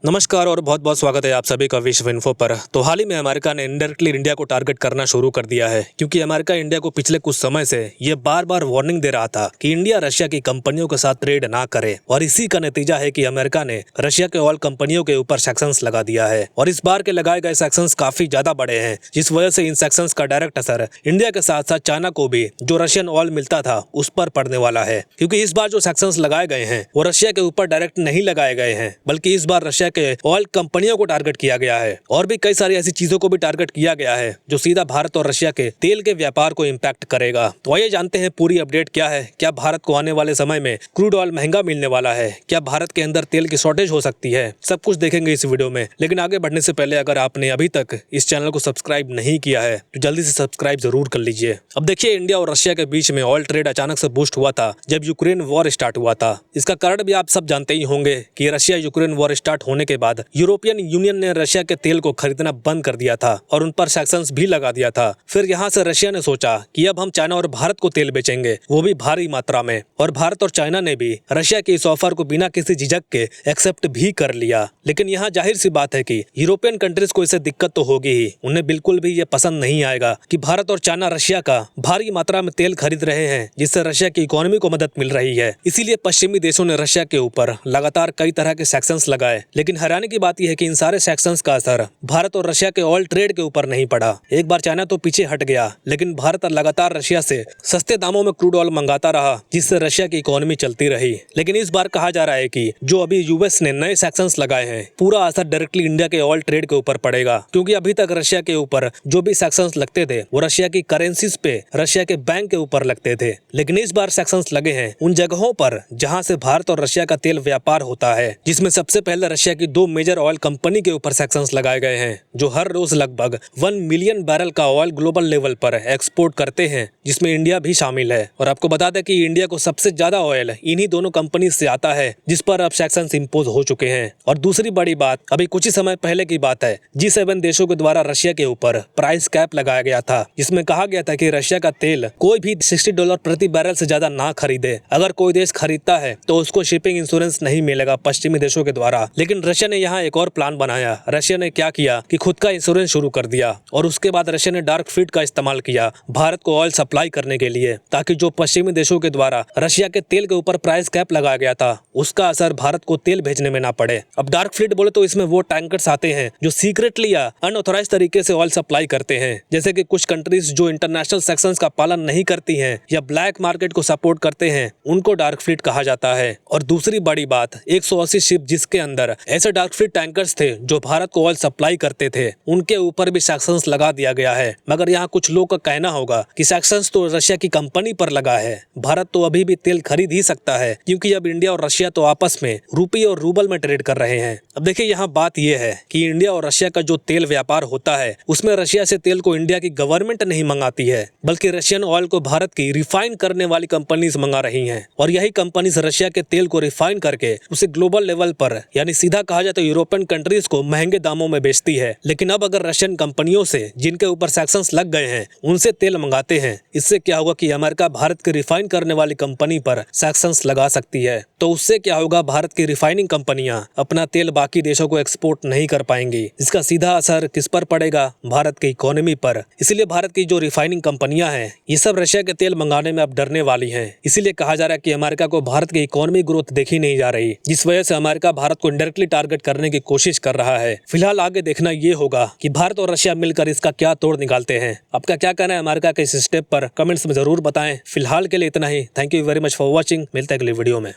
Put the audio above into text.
नमस्कार और बहुत बहुत स्वागत है आप सभी का विश्व इन्फो पर। तो हाल ही में अमेरिका ने इनडायरेक्टली इंडिया को टारगेट करना शुरू कर दिया है, क्योंकि अमेरिका इंडिया को पिछले कुछ समय से ये बार बार वार्निंग दे रहा था कि इंडिया रशिया की कंपनियों के साथ ट्रेड ना करे, और इसी का नतीजा है कि अमेरिका ने रशिया के ऑयल कंपनियों के ऊपर सैक्शंस लगा दिया है। और इस बार के लगाए गए सैक्शंस काफी ज्यादा बड़े हैं, जिस वजह से इन सैक्शंस का डायरेक्ट असर इंडिया के साथ साथ चाइना को भी जो रशियन ऑयल मिलता था उस पर पड़ने वाला है। क्योंकि इस बार जो सैक्शंस लगाए गए हैं वो रशिया के ऊपर डायरेक्ट नहीं लगाए गए हैं, बल्कि इस बार रशिया के ऑयल कंपनियों को टारगेट किया गया है, और भी कई सारी ऐसी चीजों को भी टारगेट किया गया है जो सीधा भारत और रशिया के तेल के व्यापार को इम्पैक्ट करेगा। तो आइए जानते हैं पूरी अपडेट क्या है। क्या भारत को आने वाले समय में क्रूड ऑयल महंगा मिलने वाला है? क्या भारत के अंदर तेल की शॉर्टेज हो सकती है? सब कुछ देखेंगे इस वीडियो में। लेकिन आगे बढ़ने से पहले अगर आपने अभी तक इस चैनल को सब्सक्राइब नहीं किया है तो जल्दी से सब्सक्राइब जरूर कर लीजिए। अब देखिए, इंडिया और रशिया के बीच में ऑयल ट्रेड अचानक से बूस्ट हुआ था जब यूक्रेन वॉर स्टार्ट हुआ था। इसका कारण भी आप सब जानते ही होंगे कि रशिया यूक्रेन वॉर स्टार्ट होने के बाद यूरोपियन यूनियन ने रशिया के तेल को खरीदना बंद कर दिया था और उन पर सैक्शंस भी लगा दिया था। फिर यहाँ से रशिया ने सोचा कि अब हम चाइना और भारत को तेल बेचेंगे, वो भी भारी मात्रा में। और भारत और चाइना ने भी रशिया के इस ऑफर को बिना किसी झिझक के एक्सेप्ट भी कर लिया। लेकिन यहाँ जाहिर सी बात है कि यूरोपियन कंट्रीज को इससे दिक्कत तो होगी ही। उन्हें बिल्कुल भी ये पसंद नहीं आएगा कि भारत और चाइना रशिया का भारी मात्रा में तेल खरीद रहे हैं, जिससे रशिया की इकोनॉमी को मदद मिल रही है। इसीलिए पश्चिमी देशों ने रशिया के ऊपर लगातार कई तरह के सैक्शंस लगाए। लेकिन हैरानी की बात यह है कि इन सारे सैक्शंस का असर भारत और रशिया के ऑयल ट्रेड के ऊपर नहीं पड़ा। एक बार चाइना तो पीछे हट गया, लेकिन भारत लगातार रशिया से सस्ते दामों में क्रूड ऑयल मंगाता रहा, जिससे रशिया की इकोनॉमी चलती रही। लेकिन इस बार कहा जा रहा है कि जो अभी यूएस ने नए सैक्शंस लगाए हैं, पूरा असर डायरेक्टली इंडिया के ऑयल ट्रेड के ऊपर पड़ेगा। क्योंकि अभी तक रशिया के ऊपर जो भी सैक्शंस लगते थे वो रशिया की करेंसीज पे, रशिया के बैंक के ऊपर लगते थे। लेकिन इस बार सैक्शंस लगे हैं उन जगहों पर जहां से भारत और रशिया का तेल व्यापार होता है, जिसमें सबसे पहले रशिया की 2 मेजर ऑयल कंपनी के ऊपर सैक्शंस लगाए गए हैं, जो हर रोज लगभग 1 मिलियन बैरल का ऑयल ग्लोबल लेवल पर एक्सपोर्ट करते हैं, जिसमें इंडिया भी शामिल है। और आपको बता दें कि इंडिया को सबसे ज्यादा ऑयल इन्हीं दोनों कंपनी से आता है, जिस पर अब सैक्शंस इंपोज हो चुके हैं। और दूसरी बड़ी बात, अभी कुछ ही समय पहले की बात है, G7 देशों के द्वारा रशिया के ऊपर प्राइस कैप लगाया गया था, जिसमें कहा गया था कि रशिया का तेल कोई भी $60 प्रति बैरल से ज्यादा ना खरीदे। अगर कोई देश खरीदता है तो उसको शिपिंग इंश्योरेंस नहीं मिलेगा पश्चिमी देशों के द्वारा। लेकिन रशिया ने यहाँ एक और प्लान बनाया। रशिया ने क्या किया कि खुद का इंश्योरेंस शुरू कर दिया, और उसके बाद रशिया ने डार्क फ्लीट का इस्तेमाल किया भारत को ऑयल सप्लाई करने के लिए, ताकि जो पश्चिमी देशों के द्वारा रशिया के तेल के ऊपर प्राइस कैप लगाया गया था उसका असर भारत को तेल भेजने में ना पड़े। अब डार्क फ्लीट बोले तो इसमें वो टैंकर्स आते हैं जो सीक्रेटली या अनऑथराइज्ड तरीके से ऑयल सप्लाई करते हैं। जैसे कि कुछ कंट्रीज जो इंटरनेशनल सेक्शंस का पालन नहीं करती हैं या ब्लैक मार्केट को सपोर्ट करते हैं, उनको डार्क फ्लीट कहा जाता है। और दूसरी बड़ी बात, 180 शिप जिसके अंदर ऐसे डार्क फ्लीट टैंकर्स थे जो भारत को ऑयल सप्लाई करते थे, उनके ऊपर भी सैक्शंस लगा दिया गया है। मगर यहाँ कुछ लोग का कहना होगा कि सैक्शंस तो रशिया की कंपनी पर लगा है, भारत तो अभी भी तेल खरीद ही सकता है, क्योंकि अब इंडिया और रशिया तो आपस में रुपये और रूबल में ट्रेड कर रहे हैं। अब देखिए, यहाँ बात यह है कि इंडिया और रशिया का जो तेल व्यापार होता है उसमें रशिया से तेल को इंडिया की गवर्नमेंट नहीं मंगाती है, बल्कि रशियन ऑयल को भारत की रिफाइन करने वाली कंपनीज मंगा रही हैं। और यही कंपनीज रशिया के तेल को रिफाइन करके उसे ग्लोबल लेवल पर, यानी सीधा कहा जाए तो यूरोपियन कंट्रीज को महंगे दामों में बेचती है। लेकिन अब अगर रशियन कंपनियों से जिनके ऊपर सैक्शंस लग गए हैं उनसे तेल मंगाते हैं, इससे क्या होगा कि अमेरिका भारत की रिफाइन करने वाली कंपनी पर सैक्शंस लगा सकती है। तो उससे क्या होगा, भारत की रिफाइनिंग कंपनियां अपना तेल बाकी देशों को एक्सपोर्ट नहीं कर पाएंगी। इसका सीधा असर किस पर पड़ेगा? भारत की इकोनॉमी पर। इसीलिए भारत की जो रिफाइनिंग कंपनियां हैं ये सब रशिया के तेल मंगाने में अब डरने वाली हैं। इसीलिए कहा जा रहा है कि अमेरिका को भारत की इकोनॉमी ग्रोथ देखी नहीं जा रही, जिस वजह से अमेरिका भारत को इंडायरेक्टली टारगेट करने की कोशिश कर रहा है। फिलहाल आगे देखना ये होगा कि भारत और रशिया मिलकर इसका क्या तोड़ निकालते हैं। आपका क्या कहना है अमेरिका के इस स्टेप पर? कमेंट्स में जरूर बताएं। फिलहाल के लिए इतना ही। Thank you very much for watching. मिलते हैं अगली वीडियो में।